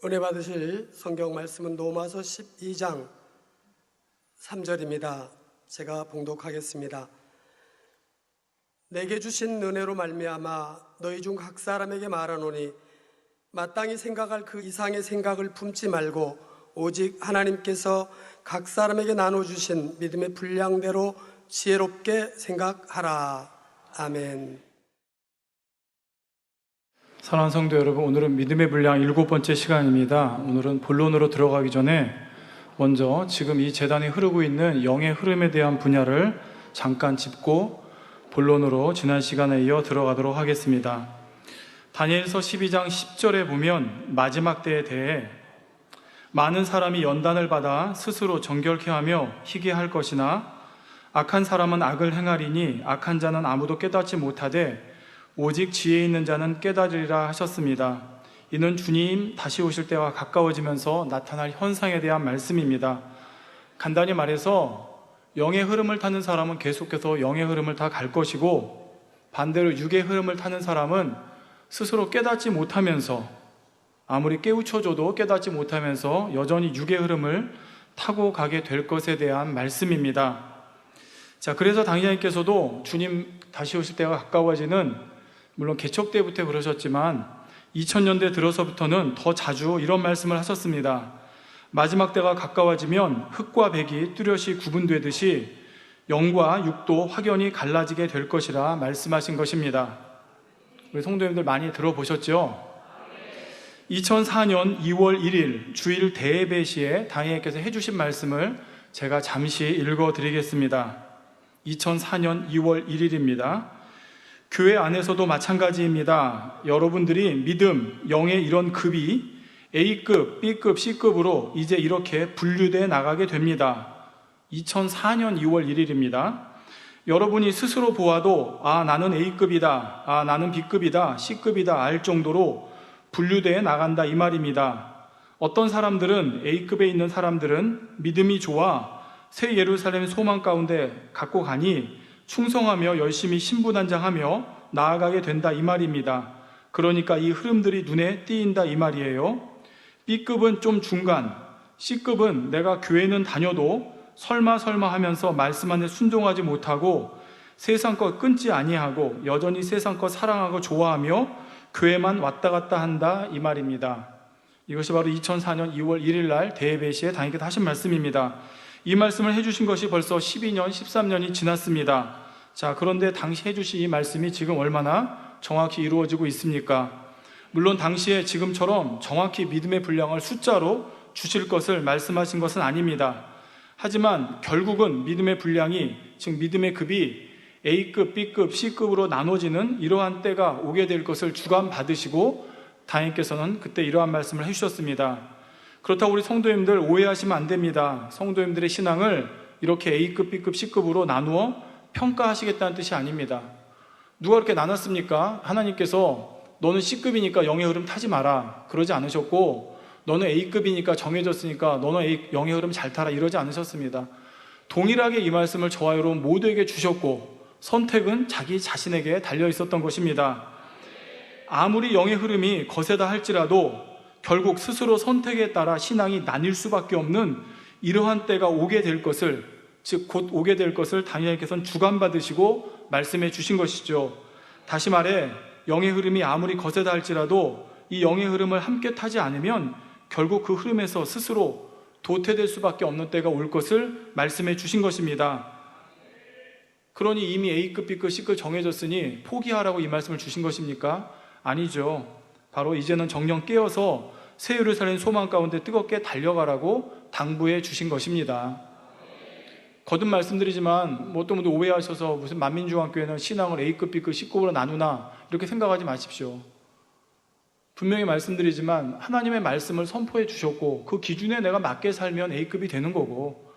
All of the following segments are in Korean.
은혜 받으실 성경 말씀은 로마서 12장 3절입니다. 제가 봉독하겠습니다. 내게 주신 은혜로 말미암아 너희 중 각 사람에게 말하노니 마땅히 생각할 그 이상의 생각을 품지 말고 오직 하나님께서 각 사람에게 나눠주신 믿음의 분량대로 지혜롭게 생각하라. 아멘. 사랑하는 성도 여러분, 오늘은 믿음의 분량 7번째 시간입니다. 오늘은 본론으로 들어가기 전에 먼저 지금 이 재단에 흐르고 있는 영의 흐름에 대한 분야를 잠깐 짚고 본론으로 지난 시간에 이어 들어가도록 하겠습니다. 다니엘서 12장 10절에 보면 마지막 때에 대해 많은 사람이 연단을 받아 스스로 정결케 하며 희게 할 것이나 악한 사람은 악을 행하리니 악한 자는 아무도 깨닫지 못하되 오직 지혜 있는 자는 깨달으리라 하셨습니다. 이는 주님 다시 오실 때와 가까워지면서 나타날 현상에 대한 말씀입니다. 간단히 말해서 영의 흐름을 타는 사람은 계속해서 영의 흐름을 다 갈 것이고, 반대로 육의 흐름을 타는 사람은 스스로 깨닫지 못하면서, 아무리 깨우쳐줘도 깨닫지 못하면서 여전히 육의 흐름을 타고 가게 될 것에 대한 말씀입니다. 자, 그래서 당장님께서도 주님 다시 오실 때가 가까워지는, 물론 개척 때부터 그러셨지만 2000년대 들어서부터는 더 자주 이런 말씀을 하셨습니다. 마지막 때가 가까워지면 흙과 백이 뚜렷이 구분되듯이 영과 육도 확연히 갈라지게 될 것이라 말씀하신 것입니다. 우리 성도님들 많이 들어보셨죠? 2004년 2월 1일 주일 대예배 시에 당회께서 해주신 말씀을 제가 잠시 읽어드리겠습니다. 2004년 2월 1일입니다. 교회 안에서도 마찬가지입니다. 여러분들이 믿음, 영의 이런 급이 A급, B급, C급으로 이제 이렇게 분류되어 나가게 됩니다. 2004년 2월 1일입니다. 여러분이 스스로 보아도 나는 A급이다, 나는 B급이다, C급이다 알 정도로 분류되어 나간다 이 말입니다. 어떤 사람들은, A급에 있는 사람들은 믿음이 좋아 새 예루살렘 소망 가운데 갖고 가니 충성하며 열심히 신부단장하며 나아가게 된다 이 말입니다. 그러니까 이 흐름들이 눈에 띄인다 이 말이에요. B급은 좀 중간, C급은 내가 교회는 다녀도 설마 하면서 말씀 안에 순종하지 못하고 세상 것 끊지 아니하고 여전히 세상 것 사랑하고 좋아하며 교회만 왔다 갔다 한다 이 말입니다. 이것이 바로 2004년 2월 1일 날 대예배 시에 당회께서 하신 말씀입니다. 이 말씀을 해주신 것이 벌써 12년, 13년이 지났습니다. 자, 그런데 당시 해주신 이 말씀이 지금 얼마나 정확히 이루어지고 있습니까? 물론 당시에 지금처럼 정확히 믿음의 분량을 숫자로 주실 것을 말씀하신 것은 아닙니다. 하지만 결국은 믿음의 분량이, 즉 믿음의 급이 A급, B급, C급으로 나눠지는 이러한 때가 오게 될 것을 주관받으시고 당회께서는 그때 이러한 말씀을 해주셨습니다. 그렇다고 우리 성도님들 오해하시면 안 됩니다. 성도님들의 신앙을 이렇게 A급, B급, C급으로 나누어 평가하시겠다는 뜻이 아닙니다. 누가 그렇게 나눴습니까? 하나님께서 너는 C급이니까 영의 흐름 타지 마라 그러지 않으셨고, 너는 A급이니까 정해졌으니까 너는 영의 흐름 잘 타라 이러지 않으셨습니다. 동일하게 이 말씀을 저와 여러분 모두에게 주셨고 선택은 자기 자신에게 달려 있었던 것입니다. 아무리 영의 흐름이 거세다 할지라도 결국 스스로 선택에 따라 신앙이 나뉠 수밖에 없는 이러한 때가 오게 될 것을, 즉 곧 오게 될 것을 당회께서는 주관받으시고 말씀해 주신 것이죠. 다시 말해 영의 흐름이 아무리 거세다 할지라도 이 영의 흐름을 함께 타지 않으면 결국 그 흐름에서 스스로 도태될 수밖에 없는 때가 올 것을 말씀해 주신 것입니다. 그러니 이미 A급, B급, C급 정해졌으니 포기하라고 이 말씀을 주신 것입니까? 아니죠. 바로 이제는 정령 깨어서 새 예루살렘 소망 가운데 뜨겁게 달려가라고 당부해 주신 것입니다. 거듭 말씀드리지만 또 오해하셔서 무슨 만민중앙교회는 신앙을 A급, B급, C급으로 나누나 이렇게 생각하지 마십시오. 분명히 말씀드리지만 하나님의 말씀을 선포해 주셨고 그 기준에 내가 맞게 살면 A급이 되는 거고,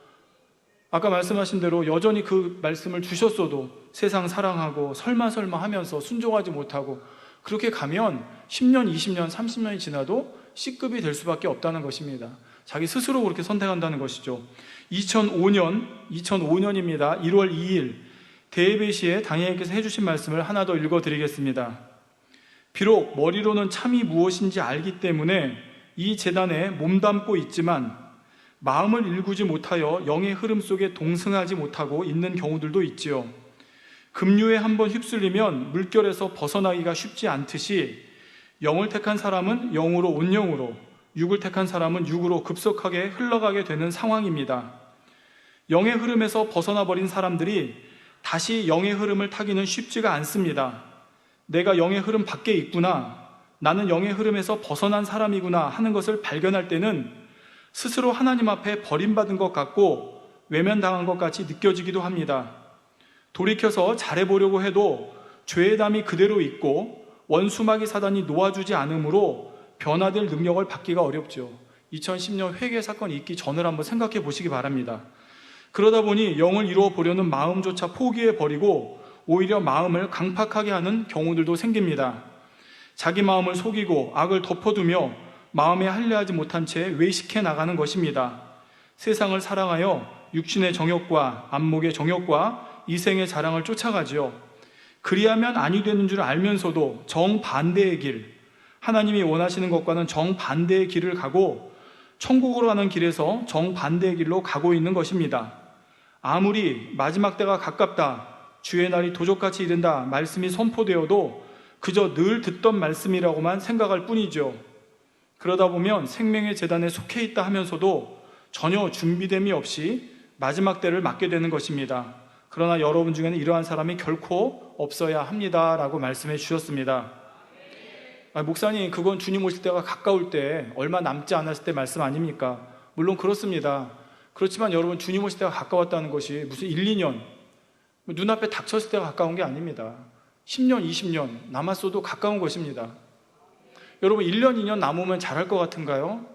아까 말씀하신 대로 여전히 그 말씀을 주셨어도 세상 사랑하고 설마 하면서 순종하지 못하고 그렇게 가면 10년, 20년, 30년이 지나도 C급이 될 수밖에 없다는 것입니다. 자기 스스로 그렇게 선택한다는 것이죠. 2005년입니다. 1월 2일 대예배 시에 당회께서 해주신 말씀을 하나 더 읽어드리겠습니다. 비록 머리로는 참이 무엇인지 알기 때문에 이 재단에 몸담고 있지만 마음을 일구지 못하여 영의 흐름 속에 동승하지 못하고 있는 경우들도 있지요. 급류에 한번 휩쓸리면 물결에서 벗어나기가 쉽지 않듯이 영을 택한 사람은 영으로 온 영으로, 육을 택한 사람은 육으로 급속하게 흘러가게 되는 상황입니다. 영의 흐름에서 벗어나 버린 사람들이 다시 영의 흐름을 타기는 쉽지가 않습니다. 내가 영의 흐름 밖에 있구나, 나는 영의 흐름에서 벗어난 사람이구나 하는 것을 발견할 때는 스스로 하나님 앞에 버림받은 것 같고 외면당한 것 같이 느껴지기도 합니다. 돌이켜서 잘해보려고 해도 죄의 담이 그대로 있고 원수마귀 사단이 놓아주지 않으므로 변화될 능력을 받기가 어렵죠. 2010년 회개 사건이 있기 전을 한번 생각해 보시기 바랍니다. 그러다 보니 영을 이루어 보려는 마음조차 포기해버리고 오히려 마음을 강팍하게 하는 경우들도 생깁니다. 자기 마음을 속이고 악을 덮어두며 마음에 할례하지 못한 채 외식해 나가는 것입니다. 세상을 사랑하여 육신의 정욕과 안목의 정욕과 이생의 자랑을 쫓아가지요. 그리하면 아니 되는 줄 알면서도 정반대의 길, 하나님이 원하시는 것과는 정반대의 길을 가고 천국으로 가는 길에서 정반대의 길로 가고 있는 것입니다. 아무리 마지막 때가 가깝다, 주의 날이 도적같이 이른다 말씀이 선포되어도 그저 늘 듣던 말씀이라고만 생각할 뿐이죠. 그러다 보면 생명의 재단에 속해 있다 하면서도 전혀 준비됨이 없이 마지막 때를 맞게 되는 것입니다. 그러나 여러분 중에는 이러한 사람이 결코 없어야 합니다 라고 말씀해 주셨습니다. 목사님, 그건 주님 오실 때가 가까울 때, 얼마 남지 않았을 때 말씀 아닙니까? 물론 그렇습니다. 그렇지만 여러분, 주님 오실 때가 가까웠다는 것이 무슨 1, 2년 눈앞에 닥쳤을 때가 가까운 게 아닙니다. 10년, 20년 남았어도 가까운 것입니다. 여러분, 1년, 2년 남으면 잘할 것 같은가요?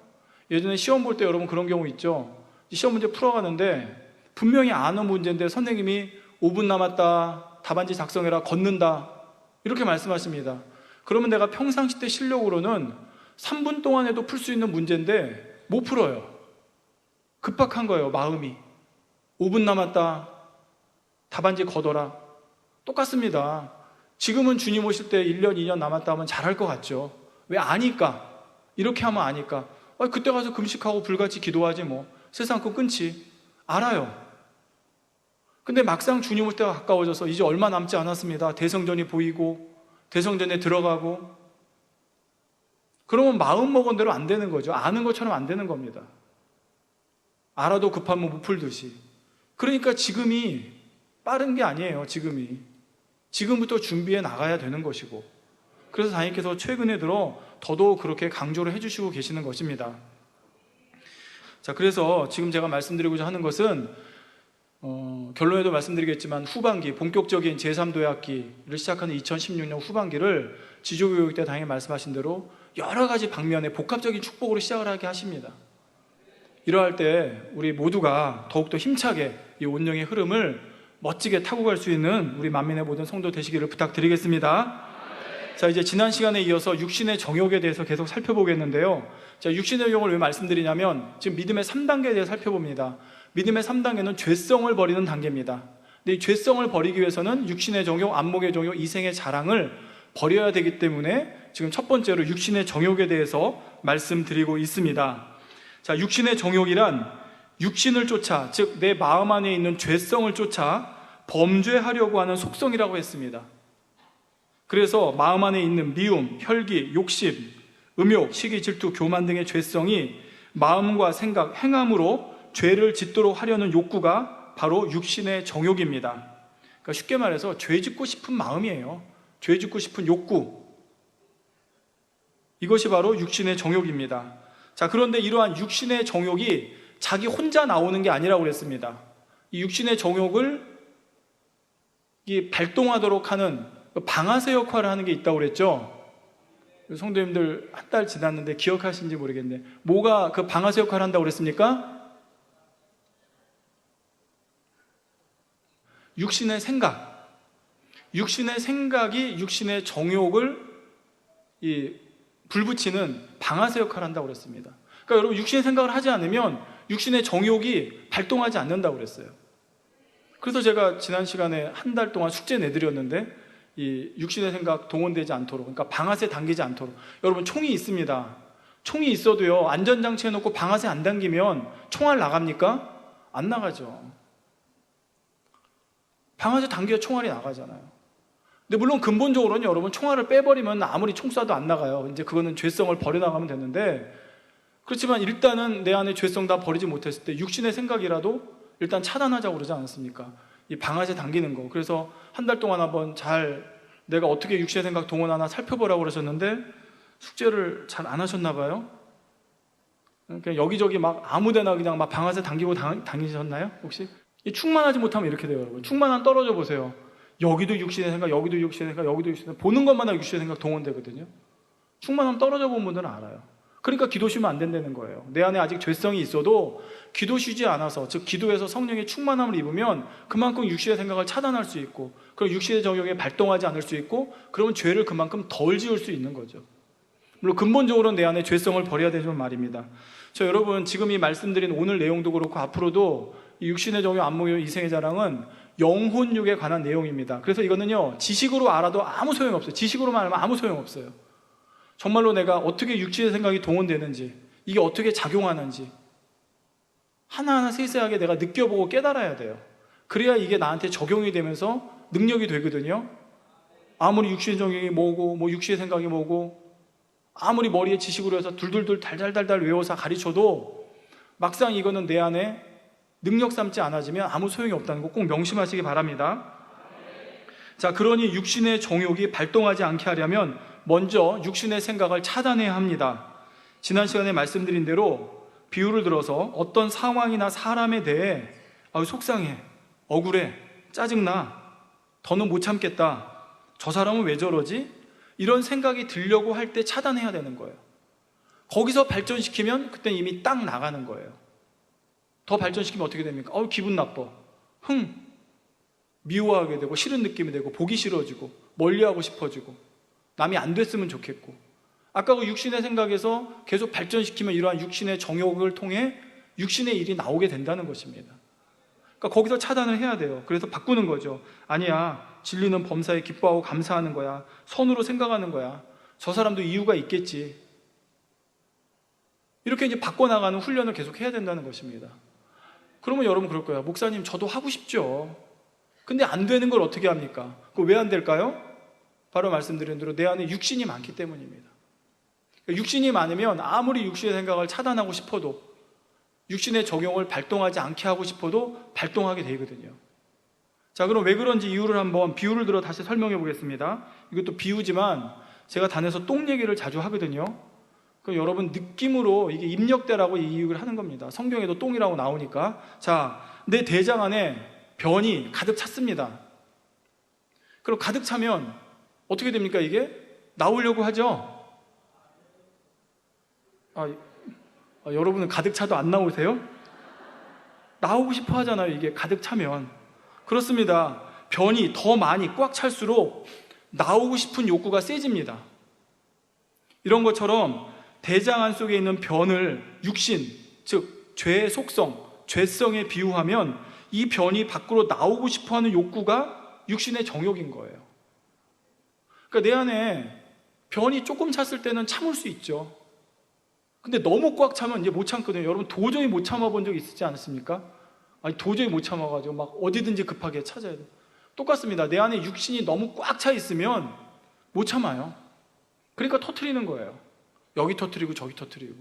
예전에 시험 볼 때 여러분 그런 경우 있죠. 시험 문제 풀어가는데 분명히 아는 문제인데 선생님이 5분 남았다, 답안지 작성해라, 걷는다 이렇게 말씀하십니다. 그러면 내가 평상시 때 실력으로는 3분 동안에도 풀 수 있는 문제인데 못 풀어요. 급박한 거예요, 마음이. 5분 남았다, 답안지 걷어라. 똑같습니다. 지금은 주님 오실 때 1년, 2년 남았다 하면 잘할 것 같죠. 왜? 아니까. 이렇게 하면 아니까. 그때 가서 금식하고 불같이 기도하지 뭐. 세상 거 끊지. 알아요. 근데 막상 주님 올 때가 가까워져서 이제 얼마 남지 않았습니다. 대성전이 보이고 대성전에 들어가고 그러면 마음 먹은 대로 안 되는 거죠. 아는 것처럼 안 되는 겁니다. 알아도 급하면 못 풀듯이. 그러니까 지금이 빠른 게 아니에요. 지금부터 준비해 나가야 되는 것이고, 그래서 다니께서 최근에 들어 더더욱 그렇게 강조를 해주시고 계시는 것입니다. 자, 그래서 지금 제가 말씀드리고자 하는 것은 결론에도 말씀드리겠지만 후반기, 본격적인 제3도약기를 시작하는 2016년 후반기를 지조교육 때 당연히 말씀하신 대로 여러 가지 방면의 복합적인 축복으로 시작을 하게 하십니다. 이러할 때 우리 모두가 더욱더 힘차게 이 온영의 흐름을 멋지게 타고 갈 수 있는 우리 만민의 모든 성도 되시기를 부탁드리겠습니다. 자, 이제 지난 시간에 이어서 육신의 정욕에 대해서 계속 살펴보겠는데요. 자, 육신의 정욕을 왜 말씀드리냐면 지금 믿음의 3단계에 대해 살펴봅니다. 믿음의 3단계는 죄성을 버리는 단계입니다. 근데 이 죄성을 버리기 위해서는 육신의 정욕, 안목의 정욕, 이생의 자랑을 버려야 되기 때문에 지금 첫 번째로 육신의 정욕에 대해서 말씀드리고 있습니다. 자, 육신의 정욕이란 육신을 쫓아, 즉 내 마음 안에 있는 죄성을 쫓아 범죄하려고 하는 속성이라고 했습니다. 그래서 마음 안에 있는 미움, 혈기, 욕심, 음욕, 시기, 질투, 교만 등의 죄성이 마음과 생각, 행함으로 죄를 짓도록 하려는 욕구가 바로 육신의 정욕입니다. 그러니까 쉽게 말해서 죄 짓고 싶은 마음이에요. 죄 짓고 싶은 욕구. 이것이 바로 육신의 정욕입니다. 자, 그런데 이러한 육신의 정욕이 자기 혼자 나오는 게 아니라고 그랬습니다. 이 육신의 정욕을 발동하도록 하는 방아쇠 역할을 하는 게 있다고 그랬죠. 성도님들 한 달 지났는데 기억하시는지 모르겠는데 뭐가 그 방아쇠 역할을 한다고 그랬습니까? 육신의 생각. 육신의 생각이 육신의 정욕을 불붙이는 방아쇠 역할을 한다고 그랬습니다. 그러니까 여러분, 육신의 생각을 하지 않으면 육신의 정욕이 발동하지 않는다고 그랬어요. 그래서 제가 지난 시간에 한 달 동안 숙제 내드렸는데 이 육신의 생각 동원되지 않도록, 그러니까 방아쇠 당기지 않도록. 여러분, 총이 있습니다. 총이 있어도요, 안전장치 해놓고 방아쇠 안 당기면 총알 나갑니까? 안 나가죠. 방아쇠 당겨야 총알이 나가잖아요. 근데 물론 근본적으로는 여러분, 총알을 빼버리면 아무리 총 쏴도 안 나가요. 이제 그거는 죄성을 버려나가면 되는데, 그렇지만 일단은 내 안에 죄성 다 버리지 못했을 때 육신의 생각이라도 일단 차단하자고 그러지 않았습니까? 이 방아쇠 당기는 거. 그래서 한 달 동안 한번 내가 어떻게 육신의 생각 동원하나 살펴보라고 그러셨는데 숙제를 잘 안 하셨나 봐요. 그냥 여기저기 막 아무데나 그냥 막 방아쇠 당기고 다니셨나요? 혹시? 충만하지 못하면 이렇게 돼요, 여러분. 충만한 떨어져 보세요. 여기도 육신의 생각, 여기도 육신의 생각, 여기도 육신의 생각. 보는 것마다 육신의 생각 동원되거든요. 충만하면 떨어져 본 분들은 알아요. 그러니까 기도 쉬면 안 된다는 거예요. 내 안에 아직 죄성이 있어도 기도 쉬지 않아서, 즉 기도에서 성령의 충만함을 입으면 그만큼 육신의 생각을 차단할 수 있고, 그럼 육신의 정욕에 발동하지 않을 수 있고, 그러면 죄를 그만큼 덜 지을 수 있는 거죠. 물론 근본적으로는 내 안에 죄성을 버려야 되지만 말입니다. 여러분, 지금 이 말씀드린 오늘 내용도 그렇고 앞으로도 이 육신의 정욕, 안목욕, 이생의 자랑은 영혼육에 관한 내용입니다. 그래서 이거는요, 지식으로 알아도 아무 소용없어요. 지식으로만 알면 아무 소용없어요. 정말로 내가 어떻게 육신의 생각이 동원되는지, 이게 어떻게 작용하는지 하나하나 세세하게 내가 느껴보고 깨달아야 돼요. 그래야 이게 나한테 적용이 되면서 능력이 되거든요. 아무리 육신의 정욕이 뭐고, 육신의 생각이 뭐고, 아무리 머리에 지식으로 해서 둘둘둘 달달달달 외워서 가르쳐도 막상 이거는 내 안에 능력 삼지 않아지면 아무 소용이 없다는 거 꼭 명심하시기 바랍니다. 자, 그러니 육신의 정욕이 발동하지 않게 하려면 먼저 육신의 생각을 차단해야 합니다. 지난 시간에 말씀드린 대로 비유를 들어서 어떤 상황이나 사람에 대해 속상해, 억울해, 짜증나, 더는 못 참겠다, 저 사람은 왜 저러지? 이런 생각이 들려고 할 때 차단해야 되는 거예요. 거기서 발전시키면 그때 이미 딱 나가는 거예요. 더 발전시키면 어떻게 됩니까? 기분 나빠, 미워하게 되고 싫은 느낌이 되고 보기 싫어지고 멀리하고 싶어지고 남이 안 됐으면 좋겠고, 아까 그 육신의 생각에서 계속 발전시키면 이러한 육신의 정욕을 통해 육신의 일이 나오게 된다는 것입니다. 그러니까 거기서 차단을 해야 돼요. 그래서 바꾸는 거죠. 아니야, 진리는 범사에 기뻐하고 감사하는 거야, 선으로 생각하는 거야, 저 사람도 이유가 있겠지, 이렇게 이제 바꿔나가는 훈련을 계속 해야 된다는 것입니다. 그러면 여러분 그럴 거예요. 목사님, 저도 하고 싶죠. 근데 안 되는 걸 어떻게 합니까? 그거 왜 안 될까요? 바로 말씀드린 대로 내 안에 육신이 많기 때문입니다. 육신이 많으면 아무리 육신의 생각을 차단하고 싶어도, 육신의 적용을 발동하지 않게 하고 싶어도 발동하게 되거든요. 자, 그럼 왜 그런지 이유를 한번 비유를 들어 다시 설명해 보겠습니다. 이것도 비유지만 제가 단에서 똥 얘기를 자주 하거든요. 그럼 여러분 느낌으로 이게 입력대라고 이 이유를 하는 겁니다. 성경에도 똥이라고 나오니까. 자, 내 대장 안에 변이 가득 찼습니다. 그럼 가득 차면 어떻게 됩니까? 이게 나오려고 하죠. 여러분은 가득 차도 안 나오세요? 나오고 싶어 하잖아요. 이게 가득 차면. 그렇습니다. 변이 더 많이 꽉 찰수록 나오고 싶은 욕구가 세집니다. 이런 것처럼 대장 안 속에 있는 변을 육신, 즉 죄의 속성, 죄성에 비유하면 이 변이 밖으로 나오고 싶어하는 욕구가 육신의 정욕인 거예요. 그러니까 내 안에 변이 조금 찼을 때는 참을 수 있죠. 근데 너무 꽉 차면 이제 못 참거든요. 여러분 도저히 못 참아본 적 있지 않습니까? 도저히 못 참아가지고 막 어디든지 급하게 찾아야 돼요. 똑같습니다. 내 안에 육신이 너무 꽉 차 있으면 못 참아요. 그러니까 터트리는 거예요. 여기 터트리고 저기 터트리고.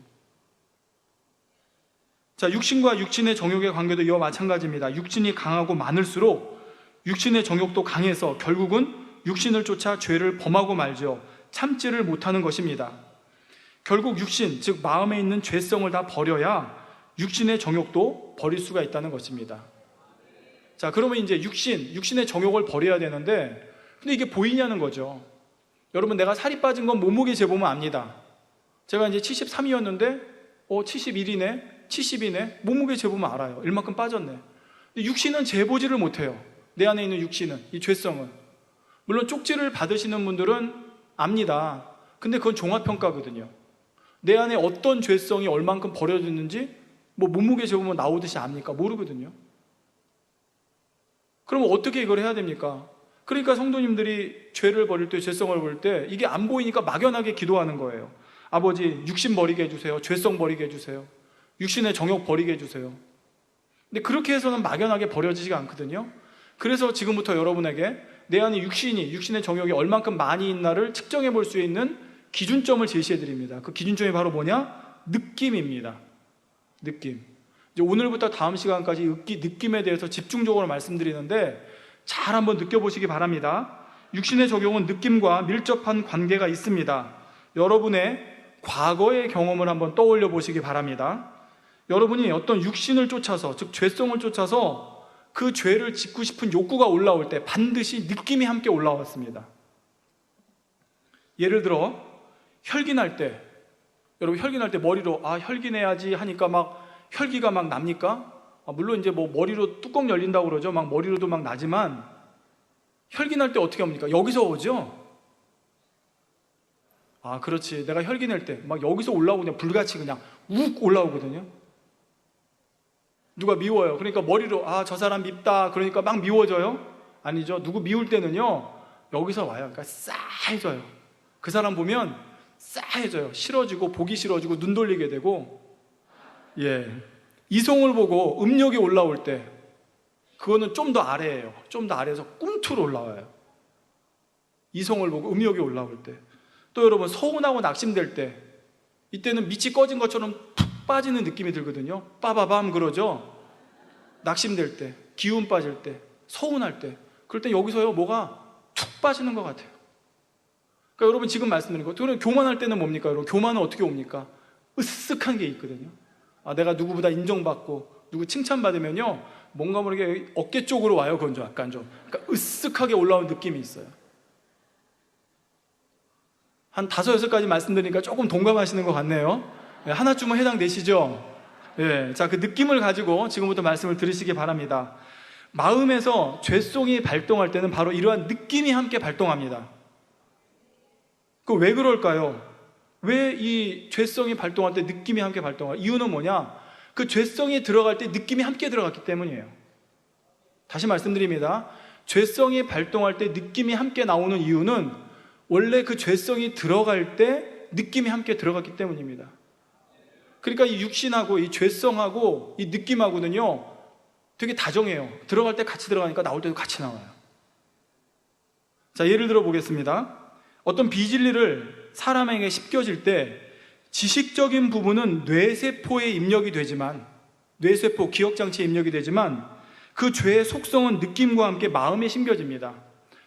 자, 육신과 육신의 정욕의 관계도 이와 마찬가지입니다. 육신이 강하고 많을수록 육신의 정욕도 강해서 결국은 육신을 쫓아 죄를 범하고 말죠. 참지를 못하는 것입니다. 결국 육신, 즉 마음에 있는 죄성을 다 버려야 육신의 정욕도 버릴 수가 있다는 것입니다. 자, 그러면 이제 육신의 정욕을 버려야 되는데, 근데 이게 보이냐는 거죠. 여러분, 내가 살이 빠진 건 몸무게 재보면 압니다. 제가 이제 73이었는데 71이네, 70이네, 몸무게 재보면 알아요. 얼마큼 빠졌네. 근데 육신은 재보지를 못해요. 내 안에 있는 육신은, 이 죄성은. 물론 쪽지를 받으시는 분들은 압니다. 근데 그건 종합평가거든요. 내 안에 어떤 죄성이 얼만큼 버려졌는지 몸무게 재보면 나오듯이 압니까? 모르거든요. 그럼 어떻게 이걸 해야 됩니까? 그러니까 성도님들이 죄를 버릴 때, 죄성을 버릴 때 이게 안 보이니까 막연하게 기도하는 거예요. 아버지, 육신 버리게 해주세요. 죄성 버리게 해주세요. 육신의 정욕 버리게 해주세요. 근데 그렇게 해서는 막연하게 버려지지가 않거든요. 그래서 지금부터 여러분에게 내 안에 육신의 정욕이 얼만큼 많이 있나를 측정해 볼 수 있는 기준점을 제시해 드립니다. 그 기준점이 바로 뭐냐? 느낌입니다. 느낌. 이제 오늘부터 다음 시간까지 느낌에 대해서 집중적으로 말씀드리는데 잘 한번 느껴보시기 바랍니다. 육신의 적용은 느낌과 밀접한 관계가 있습니다. 여러분의 과거의 경험을 한번 떠올려 보시기 바랍니다. 여러분이 어떤 육신을 쫓아서, 즉 죄성을 쫓아서 그 죄를 짓고 싶은 욕구가 올라올 때 반드시 느낌이 함께 올라왔습니다. 예를 들어 혈기날 때, 여러분 혈기날 때 머리로 혈기내야지 하니까 막 혈기가 막 납니까? 물론 이제 뭐 머리로 뚜껑 열린다고 그러죠. 막 머리로도 막 나지만 혈기날 때 어떻게 합니까? 여기서 오죠? 그렇지. 내가 혈기낼 때 막 여기서 올라오고 그냥 불같이 그냥 욱 올라오거든요. 누가 미워요. 그러니까 머리로 저 사람 밉다. 그러니까 막 미워져요? 아니죠. 누구 미울 때는요. 여기서 와요. 그러니까 싸해져요. 그 사람 보면 싸해져요. 싫어지고 보기 싫어지고 눈 돌리게 되고 이성을 보고 음욕이 올라올 때 그거는 좀 더 아래예요. 좀 더 아래에서 꿈투로 올라와요. 이성을 보고 음욕이 올라올 때. 또 여러분 서운하고 낙심될 때 이때는 밑이 꺼진 것처럼 푹 빠지는 느낌이 들거든요. 빠바밤 그러죠. 낙심될 때, 기운 빠질 때, 서운할 때 그럴 때 여기서요 뭐가 툭 빠지는 것 같아요. 그러니까 여러분 지금 말씀드린 거 그러면 교만할 때는 뭡니까? 여러분 교만은 어떻게 옵니까? 으쓱한 게 있거든요. 내가 누구보다 인정받고 누구 칭찬받으면요 뭔가 모르게 어깨 쪽으로 와요. 그건 좀 약간 좀 그러니까 으쓱하게 올라온 느낌이 있어요. 한 5, 6가지 말씀드리니까 조금 동감하시는 것 같네요. 하나쯤은 해당되시죠? 자, 그 느낌을 가지고 지금부터 말씀을 들으시기 바랍니다. 마음에서 죄성이 발동할 때는 바로 이러한 느낌이 함께 발동합니다. 그 왜 그럴까요? 왜 이 죄성이 발동할 때 느낌이 함께 발동할까요? 이유는 뭐냐? 그 죄성이 들어갈 때 느낌이 함께 들어갔기 때문이에요. 다시 말씀드립니다. 죄성이 발동할 때 느낌이 함께 나오는 이유는 원래 그 죄성이 들어갈 때 느낌이 함께 들어갔기 때문입니다. 그러니까 이 육신하고 이 죄성하고 이 느낌하고는요 되게 다정해요. 들어갈 때 같이 들어가니까 나올 때도 같이 나와요. 자, 예를 들어 보겠습니다. 어떤 비진리를 사람에게 씹겨질 때 지식적인 부분은 뇌세포에 입력이 되지만 뇌세포, 기억장치에 입력이 되지만 그 죄의 속성은 느낌과 함께 마음에 심겨집니다.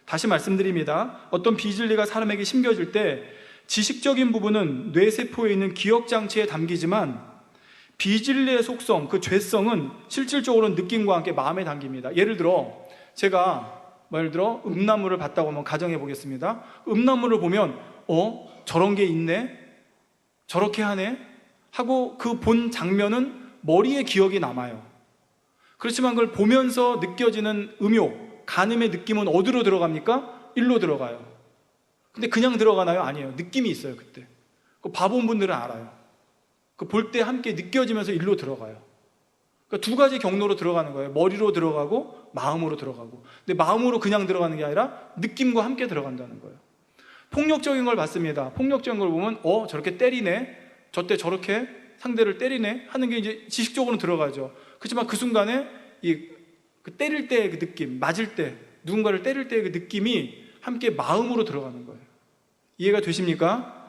다시 말씀드립니다. 어떤 비진리가 사람에게 심겨질 때 지식적인 부분은 뇌세포에 있는 기억장치에 담기지만 비진리의 속성, 그 죄성은 실질적으로는 느낌과 함께 마음에 담깁니다. 예를 들어 제가 음란물을 봤다고 한번 가정해 보겠습니다. 음란물을 보면 저런 게 있네? 저렇게 하네? 하고 그 본 장면은 머리에 기억이 남아요. 그렇지만 그걸 보면서 느껴지는 음욕, 간음의 느낌은 어디로 들어갑니까? 일로 들어가요. 근데 그냥 들어가나요? 아니에요. 느낌이 있어요. 그때 봐본 분들은 알아요. 그 볼 때 함께 느껴지면서 일로 들어가요. 그러니까 2가지 경로로 들어가는 거예요. 머리로 들어가고 마음으로 들어가고. 근데 마음으로 그냥 들어가는 게 아니라 느낌과 함께 들어간다는 거예요. 폭력적인 걸 봤습니다. 폭력적인 걸 보면 저렇게 때리네, 저때 저렇게 상대를 때리네 하는 게 이제 지식적으로는 들어가죠. 그렇지만 그 순간에 그 때릴 때의 그 느낌, 맞을 때 누군가를 때릴 때의 그 느낌이 함께 마음으로 들어가는 거예요. 이해가 되십니까?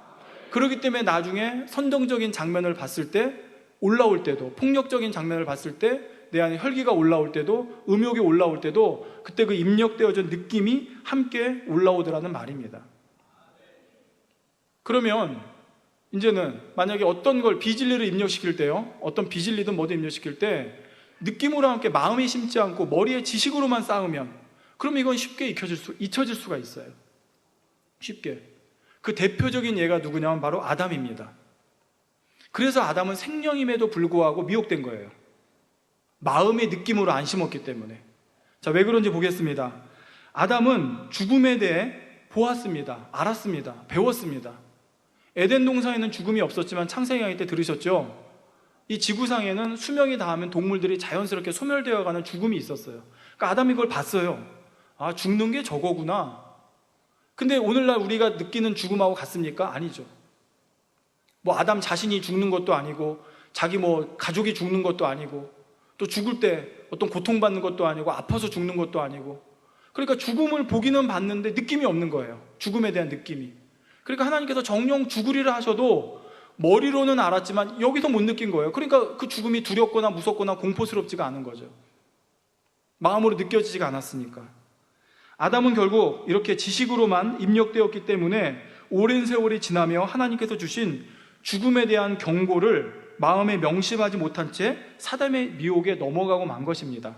그렇기 때문에 나중에 선정적인 장면을 봤을 때, 올라올 때도, 폭력적인 장면을 봤을 때 내 안에 혈기가 올라올 때도, 음욕이 올라올 때도 그때 그 입력되어진 느낌이 함께 올라오더라는 말입니다. 그러면 이제는 만약에 어떤 걸 비진리를 입력시킬 때요, 어떤 비진리든 뭐든 입력시킬 때 느낌으로 함께 마음이 심지 않고 머리에 지식으로만 쌓으면 그럼 이건 쉽게 잊혀질 수가 있어요. 쉽게. 그 대표적인 예가 누구냐면 바로 아담입니다. 그래서 아담은 생명임에도 불구하고 미혹된 거예요. 마음의 느낌으로 안 심었기 때문에. 자, 왜 그런지 보겠습니다. 아담은 죽음에 대해 보았습니다. 알았습니다. 배웠습니다. 에덴 동산에는 죽음이 없었지만 창세기 때 들으셨죠? 이 지구상에는 수명이 닿으면 동물들이 자연스럽게 소멸되어가는 죽음이 있었어요. 그러니까 아담이 그걸 봤어요. 죽는 게 저거구나. 근데 오늘날 우리가 느끼는 죽음하고 같습니까? 아니죠. 뭐 아담 자신이 죽는 것도 아니고 자기 뭐 가족이 죽는 것도 아니고 또 죽을 때 어떤 고통받는 것도 아니고 아파서 죽는 것도 아니고, 그러니까 죽음을 보기는 봤는데 느낌이 없는 거예요. 죽음에 대한 느낌이. 그러니까 하나님께서 정령 죽으리라 하셔도 머리로는 알았지만 여기서 못 느낀 거예요. 그러니까 그 죽음이 두렵거나 무섭거나 공포스럽지가 않은 거죠. 마음으로 느껴지지가 않았으니까. 아담은 결국 이렇게 지식으로만 입력되었기 때문에 오랜 세월이 지나며 하나님께서 주신 죽음에 대한 경고를 마음에 명심하지 못한 채 사담의 미혹에 넘어가고 만 것입니다.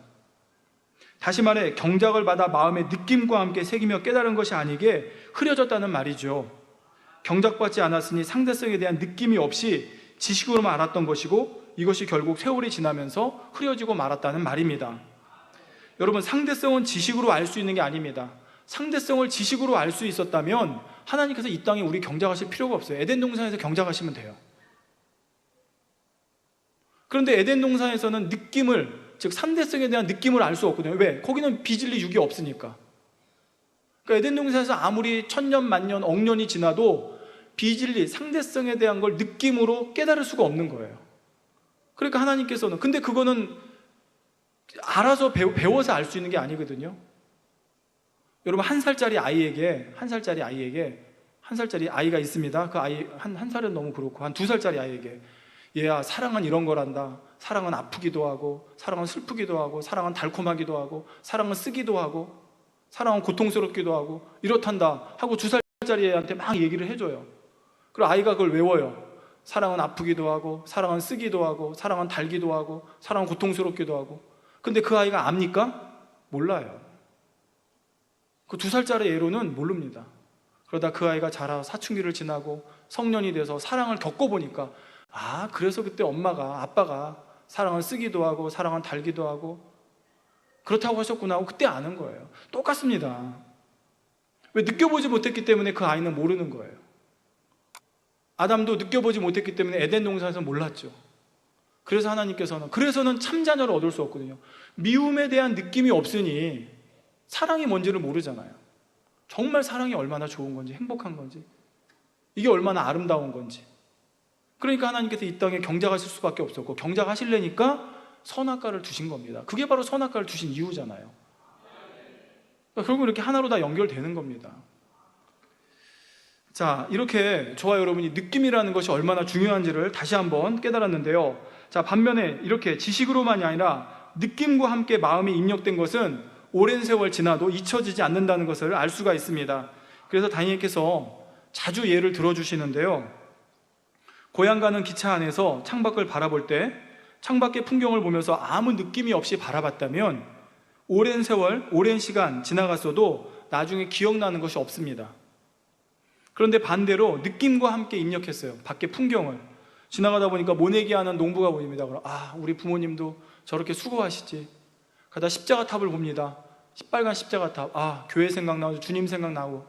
다시 말해 경작을 받아 마음의 느낌과 함께 새기며 깨달은 것이 아니게 흐려졌다는 말이죠. 경작받지 않았으니 상대성에 대한 느낌이 없이 지식으로만 알았던 것이고, 이것이 결국 세월이 지나면서 흐려지고 말았다는 말입니다. 여러분, 상대성은 지식으로 알 수 있는 게 아닙니다. 상대성을 지식으로 알 수 있었다면 하나님께서 이 땅에 우리 경작하실 필요가 없어요. 에덴 동산에서 경작하시면 돼요. 그런데 에덴 동산에서는 느낌을, 즉 상대성에 대한 느낌을 알 수 없거든요. 왜? 거기는 비진리 육이 없으니까. 그러니까 에덴 동산에서 아무리 천년, 만년, 억년이 지나도 비진리, 상대성에 대한 걸 느낌으로 깨달을 수가 없는 거예요. 그러니까 하나님께서는, 근데 그거는 알아서 배워서 알 수 있는 게 아니거든요. 여러분, 한 살짜리 아이가 있습니다. 그 아이 한 살은 너무 그렇고 한 2살짜리 아이에게, 얘야, 사랑은 이런 거란다. 사랑은 아프기도 하고, 사랑은 슬프기도 하고, 사랑은 달콤하기도 하고, 사랑은 쓰기도 하고, 사랑은 고통스럽기도 하고, 이렇단다 하고 2살짜리 애한테 막 얘기를 해줘요. 그리고 아이가 그걸 외워요. 사랑은 아프기도 하고, 사랑은 쓰기도 하고, 사랑은 달기도 하고, 사랑은 고통스럽기도 하고. 근데 그 아이가 압니까? 몰라요. 그 2살짜리 애로는 모릅니다. 그러다 그 아이가 자라 사춘기를 지나고 성년이 돼서 사랑을 겪어보니까, 아, 그래서 그때 엄마가, 아빠가 사랑을 쓰기도 하고 사랑은 달기도 하고 그렇다고 하셨구나 하고 그때 아는 거예요. 똑같습니다. 왜? 느껴보지 못했기 때문에 그 아이는 모르는 거예요. 아담도 느껴보지 못했기 때문에 에덴 동산에서 몰랐죠. 그래서 그래서는 참 자녀를 얻을 수 없거든요. 미움에 대한 느낌이 없으니 사랑이 뭔지를 모르잖아요. 정말 사랑이 얼마나 좋은 건지, 행복한 건지, 이게 얼마나 아름다운 건지. 그러니까 하나님께서 이 땅에 경작하실 수밖에 없었고, 경작하시려니까 선악과를 두신 겁니다. 그게 바로 선악과를 두신 이유잖아요. 그러니까 결국 이렇게 하나로 다 연결되는 겁니다. 자, 이렇게 저와 여러분이 느낌이라는 것이 얼마나 중요한지를 다시 한번 깨달았는데요. 자, 반면에 이렇게 지식으로만이 아니라 느낌과 함께 마음이 입력된 것은 오랜 세월 지나도 잊혀지지 않는다는 것을 알 수가 있습니다. 그래서 다니엘께서 자주 예를 들어주시는데요. 고향 가는 기차 안에서 창밖을 바라볼 때 창밖의 풍경을 보면서 아무 느낌이 없이 바라봤다면 오랜 세월, 오랜 시간 지나갔어도 나중에 기억나는 것이 없습니다. 그런데 반대로 느낌과 함께 입력했어요. 밖의 풍경을 지나가다 보니까 모내기하는 농부가 보입니다. 그럼 우리 부모님도 저렇게 수고하시지. 가다 십자가탑을 봅니다. 빨간 십자가탑. 교회 생각나고 주님 생각나고.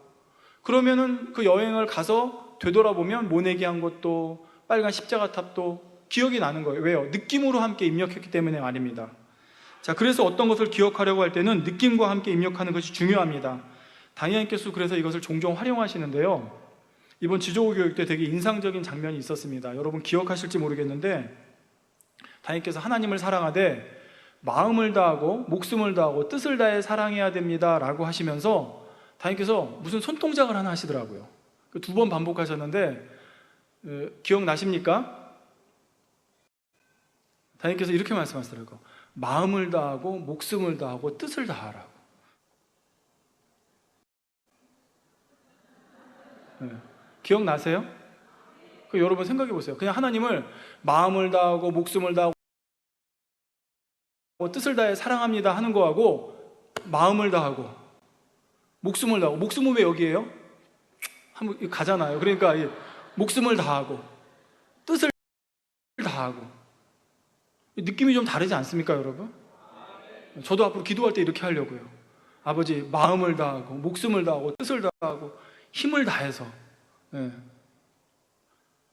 그러면은 그 여행을 가서 되돌아보면 모내기한 것도 빨간 십자가탑도 기억이 나는 거예요. 왜요? 느낌으로 함께 입력했기 때문에 말입니다. 자, 그래서 어떤 것을 기억하려고 할 때는 느낌과 함께 입력하는 것이 중요합니다. 다니엘께서 그래서 이것을 종종 활용하시는데요. 이번 지조고 교육 때 되게 인상적인 장면이 있었습니다. 여러분 기억하실지 모르겠는데, 다니엘께서 하나님을 사랑하되 마음을 다하고 목숨을 다하고 뜻을 다해 사랑해야 됩니다 라고 하시면서 다니엘께서 무슨 손동작을 하나 하시더라고요. 2번 반복하셨는데 기억나십니까? 다니엘께서 이렇게 말씀하시더라고요. 마음을 다하고 목숨을 다하고 뜻을 다하라고. 기억나세요? 여러분 생각해 보세요. 그냥 하나님을 마음을 다하고 목숨을 다하고 뜻을 다해 사랑합니다 하는 거하고 마음을 다하고 목숨을 다하고, 목숨은 왜 여기에요? 한번 가잖아요. 그러니까 목숨을 다하고 뜻을 다하고 느낌이 좀 다르지 않습니까, 여러분? 저도 앞으로 기도할 때 이렇게 하려고요. 아버지, 마음을 다하고 목숨을 다하고 뜻을 다하고 힘을 다해서.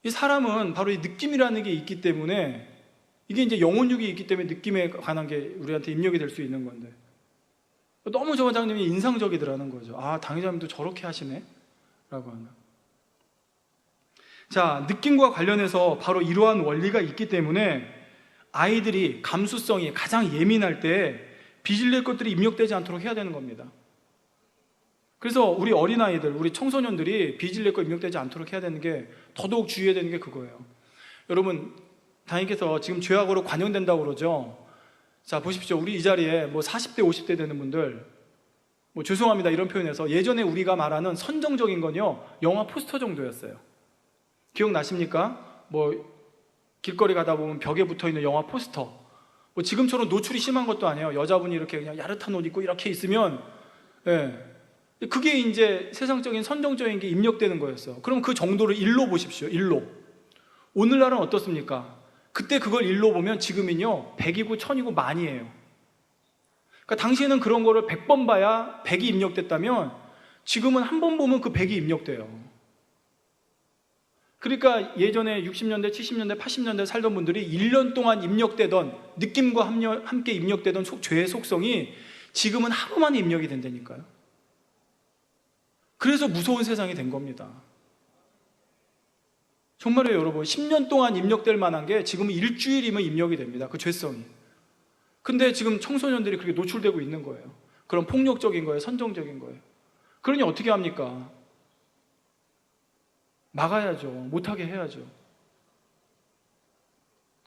이 사람은 바로 이 느낌이라는 게 있기 때문에, 이게 이제 영혼육이 있기 때문에 느낌에 관한 게 우리한테 입력이 될 수 있는 건데, 너무 저 원장님이 인상적이더라는 거죠. 당회장님도 저렇게 하시네? 라고 하는. 자, 느낌과 관련해서 바로 이러한 원리가 있기 때문에 아이들이 감수성이 가장 예민할 때 빚을 낼 것들이 입력되지 않도록 해야 되는 겁니다. 그래서 우리 어린아이들, 우리 청소년들이 빚을 낼 거 입력되지 않도록 해야 되는 게, 더더욱 주의해야 되는 게 그거예요. 여러분, 당신께서 지금 죄악으로 관영된다고 그러죠. 자, 보십시오. 우리 이 자리에 40대, 50대 되는 분들, 죄송합니다 이런 표현에서, 예전에 우리가 말하는 선정적인 건요, 영화 포스터 정도였어요. 기억나십니까? 길거리 가다 보면 벽에 붙어있는 영화 포스터, 지금처럼 노출이 심한 것도 아니에요. 여자분이 이렇게 그냥 야릇한 옷 입고 이렇게 있으면, 그게 이제 세상적인 선정적인 게 입력되는 거였어요. 그럼 그 정도를 일로 보십시오. 일로. 오늘날은 어떻습니까? 그때 그걸 일로 보면 지금은요 100이고 1000이고 만이에요. 그러니까 당시에는 그런 거를 100번 봐야 100이 입력됐다면 지금은 한 번 보면 그 100이 입력돼요. 그러니까 예전에 60년대, 70년대, 80년대 살던 분들이 1년 동안 입력되던, 느낌과 함께 입력되던 죄의 속성이 지금은 하루 만에 입력이 된다니까요. 그래서 무서운 세상이 된 겁니다. 정말이에요, 여러분. 10년 동안 입력될 만한 게 지금은 일주일이면 입력이 됩니다. 그 죄성이. 근데 지금 청소년들이 그렇게 노출되고 있는 거예요. 그런 폭력적인 거예요, 선정적인 거예요. 그러니 어떻게 합니까? 막아야죠. 못하게 해야죠.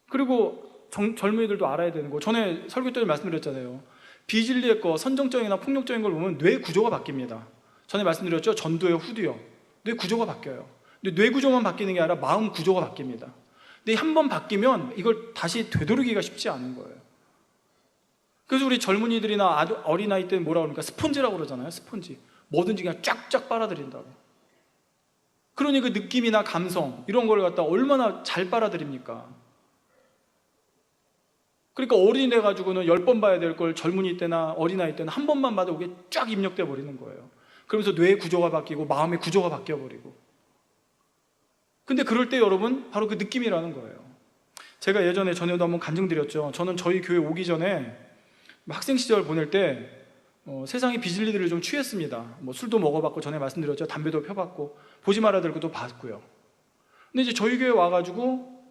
그리고 젊은이들도 알아야 되는 거, 전에 설교 때 말씀드렸잖아요. 비진리의 거, 선정적이나 폭력적인 걸 보면 뇌 구조가 바뀝니다. 전에 말씀드렸죠? 전두요, 후두요. 뇌 구조가 바뀌어요. 근데 뇌 구조만 바뀌는 게 아니라 마음 구조가 바뀝니다. 근데 한 번 바뀌면 이걸 다시 되돌리기가 쉽지 않은 거예요. 그래서 우리 젊은이들이나 어린아이 때는 뭐라고 그러니까 스폰지라고 그러잖아요. 스폰지. 뭐든지 그냥 쫙쫙 빨아들인다고. 그러니 그 느낌이나 감성 이런 걸 갖다 얼마나 잘 빨아들입니까? 그러니까 어린이 돼가지고는 10번 봐야 될 걸 젊은이 때나 어린아이 때는 한 번만 봐도 그게 쫙 입력돼 버리는 거예요. 그러면서 뇌 구조가 바뀌고 마음의 구조가 바뀌어 버리고. 근데 그럴 때 여러분 바로 그 느낌이라는 거예요. 제가 예전에 전에도 한번 간증드렸죠. 저는 저희 교회 오기 전에 학생 시절 보낼 때 세상의 비진리들을 좀 취했습니다. 술도 먹어봤고, 전에 말씀드렸죠. 담배도 펴봤고, 보지 말아야 될 것도 봤고요. 근데 이제 저희 교회 와가지고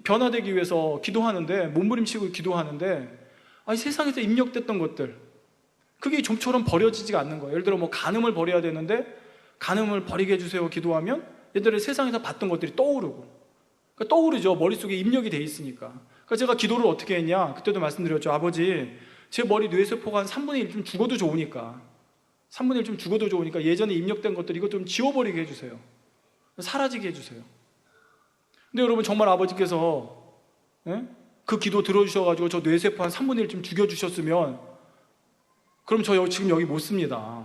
변화되기 위해서 기도하는데, 몸부림치고 기도하는데, 세상에서 입력됐던 것들, 그게 좀처럼 버려지지가 않는 거예요. 예를 들어 간음을 버려야 되는데 간음을 버리게 해주세요 기도하면 예전에 세상에서 봤던 것들이 떠오르고, 그러니까 떠오르죠. 머릿속에 입력이 돼 있으니까. 그러니까 제가 기도를 어떻게 했냐, 그때도 말씀드렸죠. 아버지, 제 머리 뇌세포가 한 3분의 1 좀 죽어도 좋으니까, 3분의 1 좀 죽어도 좋으니까 예전에 입력된 것들 이거 좀 지워버리게 해주세요. 사라지게 해주세요. 근데 여러분, 정말 아버지께서 그 기도 들어주셔가지고 저 뇌세포 한 3분의 1 좀 죽여주셨으면 그럼 저 지금 여기 못 씁니다.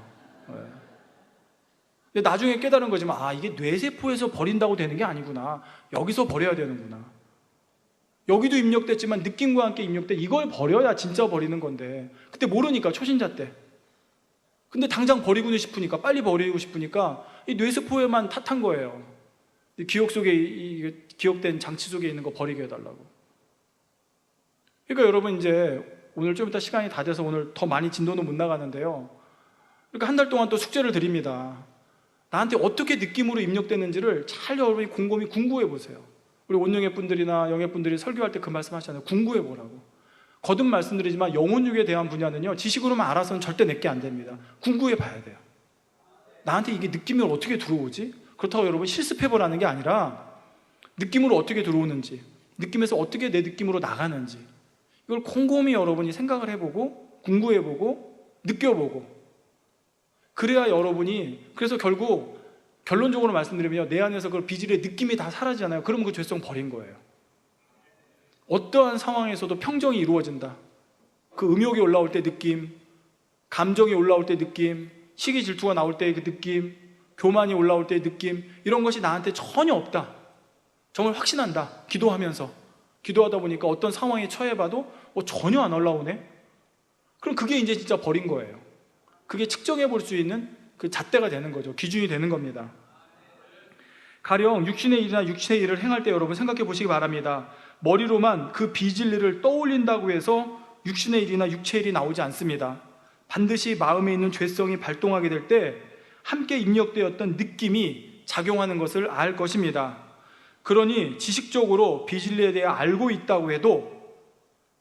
근데 나중에 깨달은 거지만, 이게 뇌세포에서 버린다고 되는 게 아니구나. 여기서 버려야 되는구나. 여기도 입력됐지만 느낌과 함께 입력돼, 이걸 버려야 진짜 버리는 건데, 그때 모르니까, 초신자 때. 근데 당장 버리고는 싶으니까, 빨리 버리고 싶으니까 이 뇌세포에만 탓한 거예요. 기억 속에, 기억된 장치 속에 있는 거 버리게 해달라고. 그러니까 여러분, 이제 오늘 좀 이따 시간이 다 돼서 오늘 더 많이 진도는 못 나가는데요. 그러니까 한 달 동안 또 숙제를 드립니다. 나한테 어떻게 느낌으로 입력됐는지를 잘 여러분이 곰곰이 궁구해 보세요. 우리 온영애 분들이나 영애 분들이 설교할 때 그 말씀 하시잖아요. 궁구해 보라고. 거듭 말씀드리지만 영혼육에 대한 분야는요, 지식으로만 알아서는 절대 내게 안 됩니다. 궁구해 봐야 돼요. 나한테 이게 느낌이 어떻게 들어오지? 그렇다고 여러분 실습해 보라는 게 아니라 느낌으로 어떻게 들어오는지, 느낌에서 어떻게 내 느낌으로 나가는지, 이걸 곰곰이 여러분이 생각을 해보고 궁구해보고 느껴보고, 그래야 여러분이, 그래서 결국 결론적으로 말씀드리면 내 안에서 그 비질의 느낌이 다 사라지잖아요. 그러면 그 죄성 버린 거예요. 어떠한 상황에서도 평정이 이루어진다. 그 음욕이 올라올 때 느낌, 감정이 올라올 때 느낌, 시기 질투가 나올 때의 그 느낌, 교만이 올라올 때의 느낌, 이런 것이 나한테 전혀 없다. 정말 확신한다. 기도하면서. 기도하다 보니까 어떤 상황에 처해봐도 전혀 안 올라오네. 그럼 그게 이제 진짜 버린 거예요. 그게 측정해 볼 수 있는 그 잣대가 되는 거죠. 기준이 되는 겁니다. 가령 육신의 일이나 육신의 일을 행할 때 여러분 생각해 보시기 바랍니다. 머리로만 그 비진리를 떠올린다고 해서 육신의 일이나 육체의 일이 나오지 않습니다. 반드시 마음에 있는 죄성이 발동하게 될 때 함께 입력되었던 느낌이 작용하는 것을 알 것입니다. 그러니 지식적으로 비진리에 대해 알고 있다고 해도,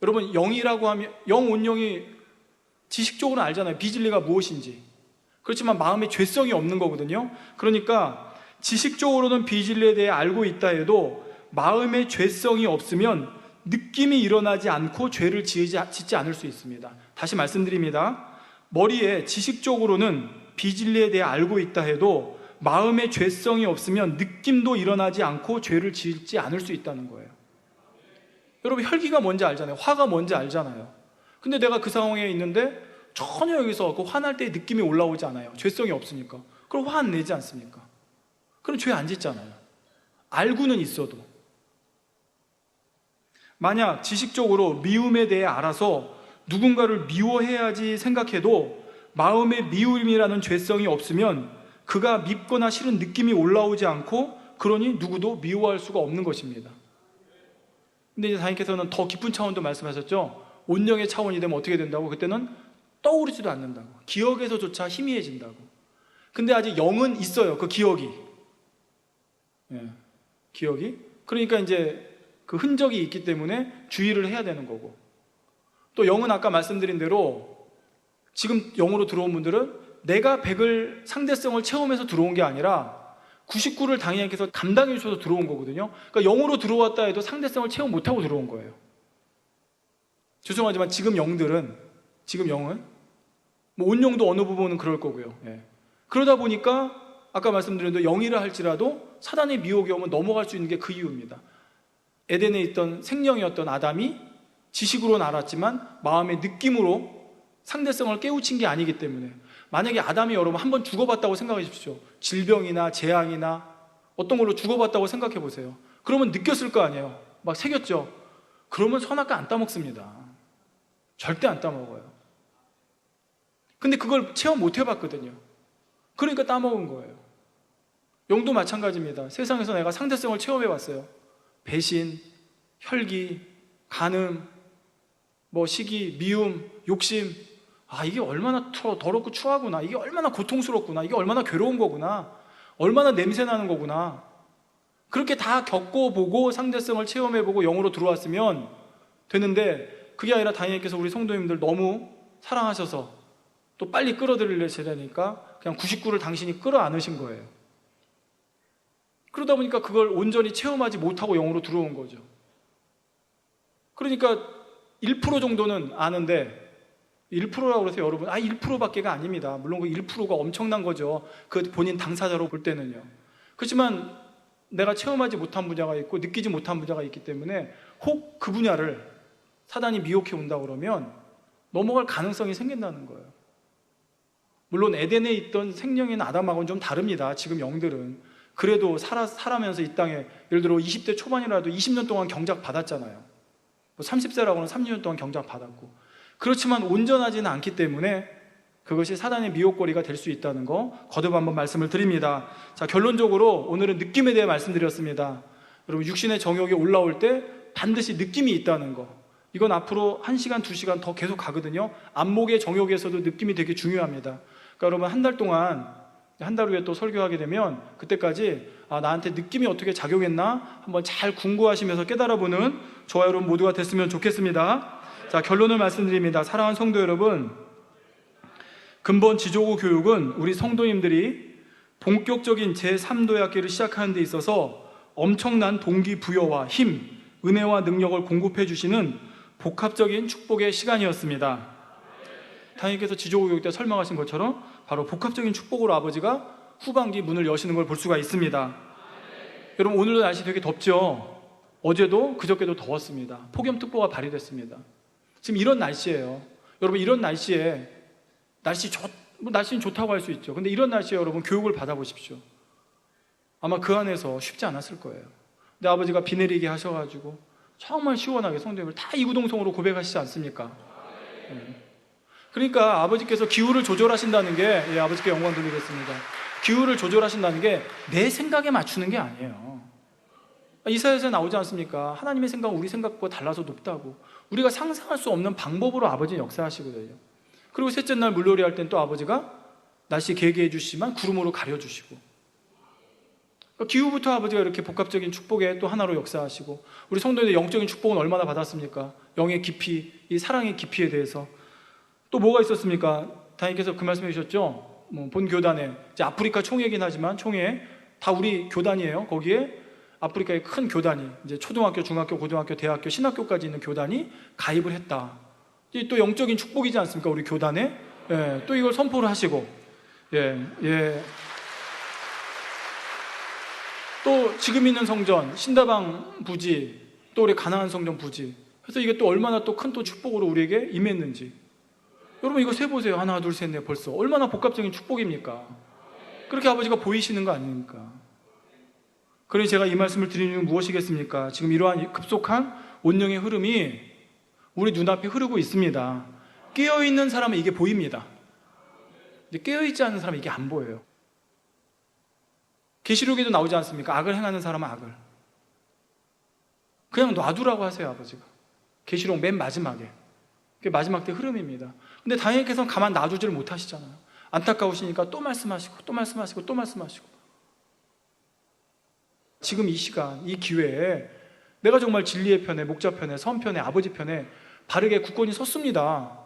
여러분 영이라고 하면 영온영이 지식적으로는 알잖아요. 비진리가 무엇인지. 그렇지만 마음에 죄성이 없는 거거든요. 그러니까 지식적으로는 비진리에 대해 알고 있다 해도 마음에 죄성이 없으면 느낌이 일어나지 않고 죄를 짓지 않을 수 있습니다. 다시 말씀드립니다. 머리에 지식적으로는 비진리에 대해 알고 있다 해도 마음에 죄성이 없으면 느낌도 일어나지 않고 죄를 짓지 않을 수 있다는 거예요. 여러분 혈기가 뭔지 알잖아요. 화가 뭔지 알잖아요. 근데 내가 그 상황에 있는데 전혀 여기서 그 화날 때 느낌이 올라오지 않아요. 죄성이 없으니까. 그럼 화 안 내지 않습니까? 그럼 죄 안 짓잖아요. 알고는 있어도. 만약 지식적으로 미움에 대해 알아서 누군가를 미워해야지 생각해도 마음에 미움이라는 죄성이 없으면 그가 밉거나 싫은 느낌이 올라오지 않고, 그러니 누구도 미워할 수가 없는 것입니다. 근데 이제 사님께서는 더 깊은 차원도 말씀하셨죠. 온영의 차원이 되면 어떻게 된다고? 그때는 떠오르지도 않는다고. 기억에서조차 희미해진다고. 근데 아직 영은 있어요. 그 기억이. 기억이. 그러니까 이제 그 흔적이 있기 때문에 주의를 해야 되는 거고. 또 영은 아까 말씀드린 대로 지금 영으로 들어온 분들은 내가 100을 상대성을 체험해서 들어온 게 아니라 99를 당연히께서 감당해 주셔서 들어온 거거든요. 그러니까 영으로 들어왔다 해도 상대성을 체험 못하고 들어온 거예요. 죄송하지만 지금 영은 뭐 온영도 어느 부분은 그럴 거고요. 그러다 보니까 아까 말씀드린 대로 영이라 할지라도 사단의 미혹이 오면 넘어갈 수 있는 게 그 이유입니다. 에덴에 있던 생명이었던 아담이 지식으로는 알았지만 마음의 느낌으로 상대성을 깨우친 게 아니기 때문에, 만약에 아담이 여러분 한번 죽어봤다고 생각해 주십시오. 질병이나 재앙이나 어떤 걸로 죽어봤다고 생각해 보세요. 그러면 느꼈을 거 아니에요. 막 새겼죠. 그러면 선악과 안 따먹습니다. 절대 안 따먹어요. 근데 그걸 체험 못 해봤거든요. 그러니까 따먹은 거예요. 영도 마찬가지입니다. 세상에서 내가 상대성을 체험해봤어요. 배신, 혈기, 간음, 시기, 미움, 욕심. 이게 얼마나 더럽고 추하구나. 이게 얼마나 고통스럽구나. 이게 얼마나 괴로운 거구나. 얼마나 냄새나는 거구나. 그렇게 다 겪어보고 상대성을 체험해보고 영으로 들어왔으면 되는데, 그게 아니라 다니엘께서 우리 성도님들 너무 사랑하셔서 또 빨리 끌어들이려셔야 되니까 그냥 99를 당신이 끌어안으신 거예요. 그러다 보니까 그걸 온전히 체험하지 못하고 영으로 들어온 거죠. 그러니까 1% 정도는 아는데, 1%라고 그러세요 여러분. 1%밖에가 아닙니다. 물론 그 1%가 엄청난 거죠. 그 본인 당사자로 볼 때는요. 그렇지만 내가 체험하지 못한 분야가 있고 느끼지 못한 분야가 있기 때문에 혹 그 분야를 사단이 미혹해 온다 그러면 넘어갈 가능성이 생긴다는 거예요. 물론 에덴에 있던 생명인 아담하고는 좀 다릅니다. 지금 영들은. 그래도 살아면서 이 땅에 예를 들어 20대 초반이라도 20년 동안 경작 받았잖아요. 30세라고는 30년 동안 경작 받았고. 그렇지만 온전하지는 않기 때문에 그것이 사단의 미혹거리가 될 수 있다는 거 거듭 한번 말씀을 드립니다. 자, 결론적으로 오늘은 느낌에 대해 말씀드렸습니다. 여러분 육신의 정욕이 올라올 때 반드시 느낌이 있다는 거, 이건 앞으로 1시간, 2시간 더 계속 가거든요. 안목의 정욕에서도 느낌이 되게 중요합니다. 그러니까 여러분 한 달 동안, 한 달 후에 또 설교하게 되면 그때까지 나한테 느낌이 어떻게 작용했나 한번 잘 궁구하시면서 깨달아보는 저와 여러분 모두가 됐으면 좋겠습니다. 자, 결론을 말씀드립니다. 사랑하는 성도 여러분, 근본 지조고 교육은 우리 성도님들이 본격적인 제3도의 학기를 시작하는 데 있어서 엄청난 동기부여와 힘, 은혜와 능력을 공급해 주시는 복합적인 축복의 시간이었습니다. 타님께서 지조고 교육 때 설명하신 것처럼 바로 복합적인 축복으로 아버지가 후반기 문을 여시는 걸 볼 수가 있습니다. 여러분 오늘도 날씨 되게 덥죠? 어제도 그저께도 더웠습니다. 폭염특보가 발휘됐습니다. 지금 이런 날씨예요. 여러분 이런 날씨에 날씨는 좋다고 할 수 있죠. 근데 이런 날씨에 여러분 교육을 받아보십시오. 아마 그 안에서 쉽지 않았을 거예요. 근데 아버지가 비 내리게 하셔가지고 정말 시원하게 성도님을 다 이구동성으로 고백하시지 않습니까? 그러니까 아버지께서 기후를 조절하신다는 게, 아버지께 영광 돌리겠습니다. 기후를 조절하신다는 게 내 생각에 맞추는 게 아니에요. 이사야서에 나오지 않습니까? 하나님의 생각은 우리 생각보다 달라서 높다고. 우리가 상상할 수 없는 방법으로 아버지는 역사하시거든요. 그리고 셋째 날 물놀이 할 땐 또 아버지가 날씨 개개해 주시지만 구름으로 가려주시고, 그러니까 기후부터 아버지가 이렇게 복합적인 축복의 또 하나로 역사하시고, 우리 성도님들 영적인 축복은 얼마나 받았습니까? 영의 깊이, 이 사랑의 깊이에 대해서. 또 뭐가 있었습니까? 다니께서 그 말씀해 주셨죠? 본 교단에, 이제 아프리카 총회이긴 하지만 총회 다 우리 교단이에요. 거기에 아프리카의 큰 교단이, 이제 초등학교, 중학교, 고등학교, 대학교, 신학교까지 있는 교단이 가입을 했다. 이게 또 영적인 축복이지 않습니까? 우리 교단에. 예, 또 이걸 선포를 하시고, 예. 또 지금 있는 성전, 신다방 부지, 또 우리 가나안 성전 부지. 그래서 이게 또 얼마나 또 큰 또 축복으로 우리에게 임했는지. 여러분 이거 세보세요. 하나, 둘, 셋, 넷 벌써. 얼마나 복합적인 축복입니까? 그렇게 아버지가 보이시는 거 아닙니까? 그러니 제가 이 말씀을 드리는 이유는 무엇이겠습니까? 지금 이러한 급속한 온영의 흐름이 우리 눈앞에 흐르고 있습니다. 깨어있는 사람은 이게 보입니다. 이제 깨어있지 않은 사람은 이게 안 보여요. 계시록에도 나오지 않습니까? 악을 행하는 사람은 악을. 그냥 놔두라고 하세요, 아버지가. 계시록 맨 마지막에. 그게 마지막 때 흐름입니다. 근데 다행히께서는 가만 놔두지를 못하시잖아요. 안타까우시니까 또 말씀하시고 또 말씀하시고 또 말씀하시고. 지금 이 시간, 이 기회에 내가 정말 진리의 편에, 목자 편에, 선 편에, 아버지 편에 바르게 굳건히 섰습니다.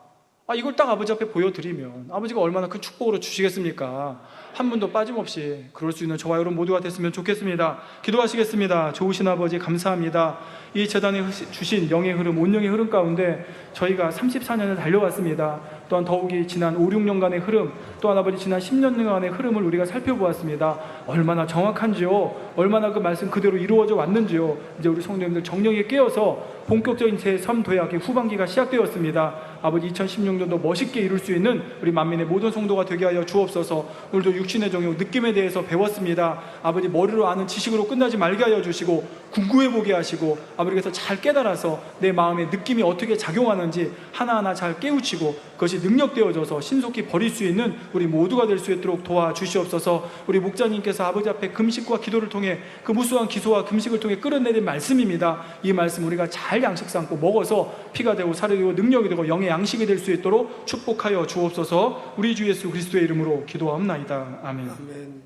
이걸 딱 아버지 앞에 보여드리면 아버지가 얼마나 큰 축복으로 주시겠습니까? 한 분도 빠짐없이 그럴 수 있는 저와 여러분 모두가 됐으면 좋겠습니다. 기도하시겠습니다. 좋으신 아버지 감사합니다. 이 재단에 주신 영의 흐름, 온영의 흐름 가운데 저희가 34년을 달려왔습니다. 또한 더욱이 지난 5, 6년간의 흐름, 또한 아버지 지난 10년간의 흐름을 우리가 살펴보았습니다. 얼마나 정확한지요, 얼마나 그 말씀 그대로 이루어져 왔는지요. 이제 우리 성도님들 정령에 깨어서 본격적인 제3도약의 후반기가 시작되었습니다. 아버지 2016년도 멋있게 이룰 수 있는 우리 만민의 모든 성도가 되게 하여 주옵소서. 오늘도 육신의 정욕, 느낌에 대해서 배웠습니다. 아버지 머리로 아는 지식으로 끝나지 말게 하여 주시고 궁구해보게 하시고 아버지께서 잘 깨달아서 내 마음의 느낌이 어떻게 작용하는지 하나하나 잘 깨우치고 그것이 능력되어져서 신속히 버릴 수 있는 우리 모두가 될 수 있도록 도와주시옵소서. 우리 목자님께서 아버지 앞에 금식과 기도를 통해 그 무수한 기소와 금식을 통해 끌어내린 말씀입니다. 이 말씀 우리가 잘 양식 삼고 먹어서 피가 되고 살이 되고 능력이 되고 영의 양식이 될 수 있도록 축복하여 주옵소서. 우리 주 예수 그리스도의 이름으로 기도하옵나이다. 아멘. 아멘.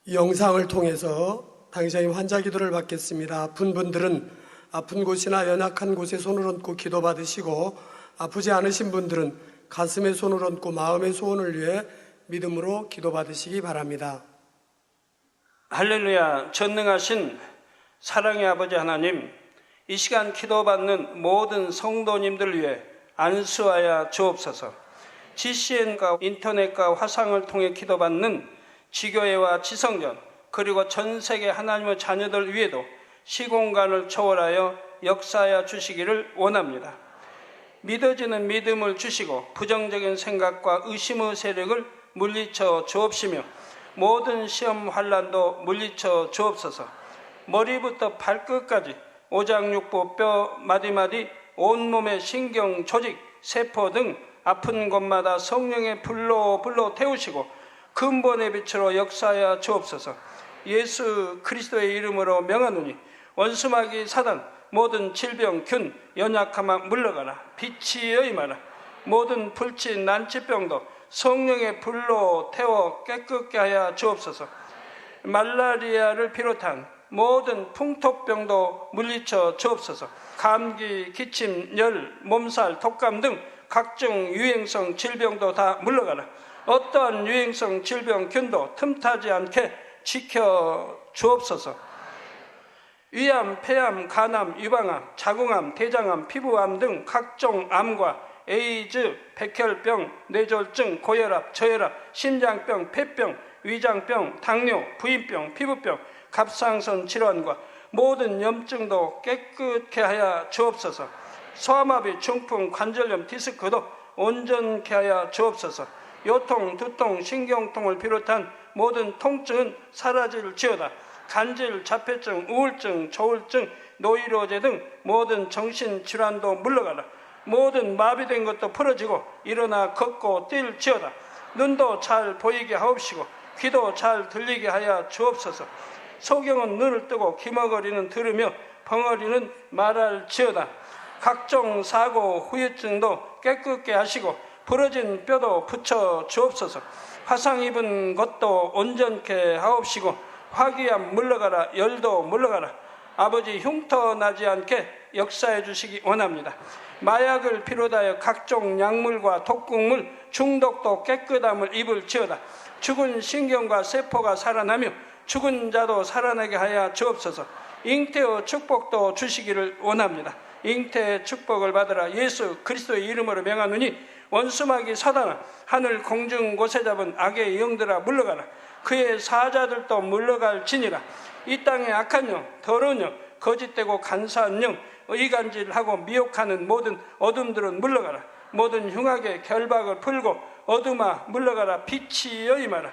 이 영상을 통해서 당신의 환자 기도를 받겠습니다. 아픈 분들은 아픈 곳이나 연약한 곳에 손을 얹고 기도받으시고, 아프지 않으신 분들은 가슴에 손을 얹고 마음의 소원을 위해 믿음으로 기도받으시기 바랍니다. 할렐루야. 전능하신 사랑의 아버지 하나님, 이 시간 기도받는 모든 성도님들 위해 안수하여 주옵소서. GCN과 인터넷과 화상을 통해 기도받는 지교회와 지성전, 그리고 전 세계 하나님의 자녀들 위에도 시공간을 초월하여 역사하여 주시기를 원합니다. 믿어지는 믿음을 주시고 부정적인 생각과 의심의 세력을 물리쳐 주옵시며 모든 시험 환난도 물리쳐 주옵소서. 머리부터 발끝까지 오장육부 뼈 마디마디 온몸의 신경 조직 세포 등 아픈 곳마다 성령의 불로 태우시고 근본의 빛으로 역사하여 주옵소서. 예수 그리스도의 이름으로 명하노니 원수마귀 사단 모든 질병 균 연약함아 물러가라. 빛이 임하라. 모든 불치 난치병도 성령의 불로 태워 깨끗게 하여 주옵소서. 말라리아를 비롯한 모든 풍토병도 물리쳐 주옵소서. 감기, 기침, 열, 몸살, 독감 등 각종 유행성 질병도 다 물러가라. 어떠한 유행성 질병 균도 틈타지 않게 지켜 주옵소서. 위암, 폐암, 간암, 유방암, 자궁암, 대장암, 피부암 등 각종 암과 에이즈, 백혈병, 뇌졸중, 고혈압, 저혈압, 심장병, 폐병, 위장병, 당뇨, 부인병, 피부병, 갑상선 질환과 모든 염증도 깨끗게 하여 주옵소서. 소아마비, 중풍, 관절염, 디스크도 온전케 하여 주옵소서. 요통, 두통, 신경통을 비롯한 모든 통증은 사라질지어다. 간질, 자폐증, 우울증, 조울증, 노이로제 등 모든 정신질환도 물러가라. 모든 마비된 것도 풀어지고 일어나 걷고 뛸지어다. 눈도 잘 보이게 하옵시고 귀도 잘 들리게 하여 주옵소서. 소경은 눈을 뜨고 기머거리는 들으며 벙어리는 말할지어다. 각종 사고, 후유증도 깨끗게 하시고 부러진 뼈도 붙여 주옵소서. 화상 입은 것도 온전케 하옵시고 화기암 물러가라. 열도 물러가라. 아버지 흉터 나지 않게 역사해 주시기 원합니다. 마약을 비롯하여 각종 약물과 독극물 중독도 깨끗함을 입을지어다. 죽은 신경과 세포가 살아나며 죽은 자도 살아나게 하여 주옵소서. 잉태의 축복도 주시기를 원합니다. 잉태의 축복을 받으라. 예수 그리스도의 이름으로 명하노니 원수마귀 사단아, 하늘 공중 곳에 잡은 악의 영들아 물러가라. 그의 사자들도 물러갈지니라. 이 땅의 악한 영, 더러운 영, 거짓되고 간사한 영, 의간질하고 미혹하는 모든 어둠들은 물러가라. 모든 흉악의 결박을 풀고 어둠아 물러가라. 빛이 여임하라.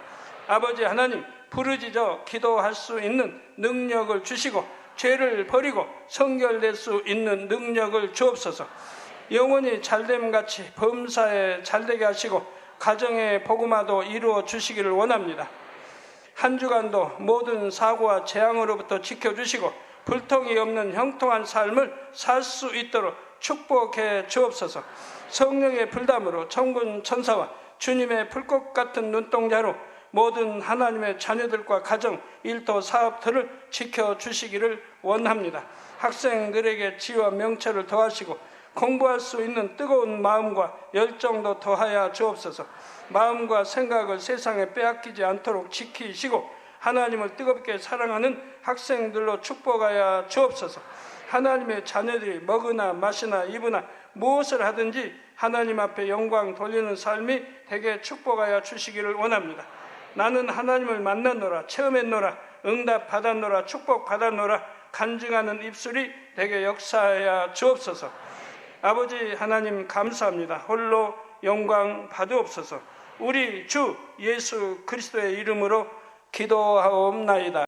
아버지 하나님, 부르짖어 기도할 수 있는 능력을 주시고 죄를 버리고 성결될 수 있는 능력을 주옵소서. 영원히 잘됨같이 범사에 잘되게 하시고 가정의 복음화도 이루어 주시기를 원합니다. 한 주간도 모든 사고와 재앙으로부터 지켜주시고 불통이 없는 형통한 삶을 살 수 있도록 축복해 주옵소서. 성령의 불담으로 천군 천사와 주님의 불꽃 같은 눈동자로 모든 하나님의 자녀들과 가정, 일터, 사업들을 지켜주시기를 원합니다. 학생들에게 지혜와 명철을 더하시고 공부할 수 있는 뜨거운 마음과 열정도 더하여 주옵소서. 마음과 생각을 세상에 빼앗기지 않도록 지키시고 하나님을 뜨겁게 사랑하는 학생들로 축복하여 주옵소서. 하나님의 자녀들이 먹으나 마시나 입으나 무엇을 하든지 하나님 앞에 영광 돌리는 삶이 되게 축복하여 주시기를 원합니다. 나는 하나님을 만났노라, 체험했노라, 응답 받았노라, 축복 받았노라 간증하는 입술이 되게 역사하여 주옵소서. 아버지 하나님 감사합니다. 홀로 영광 받으옵소서. 우리 주 예수 그리스도의 이름으로 기도하옵나이다.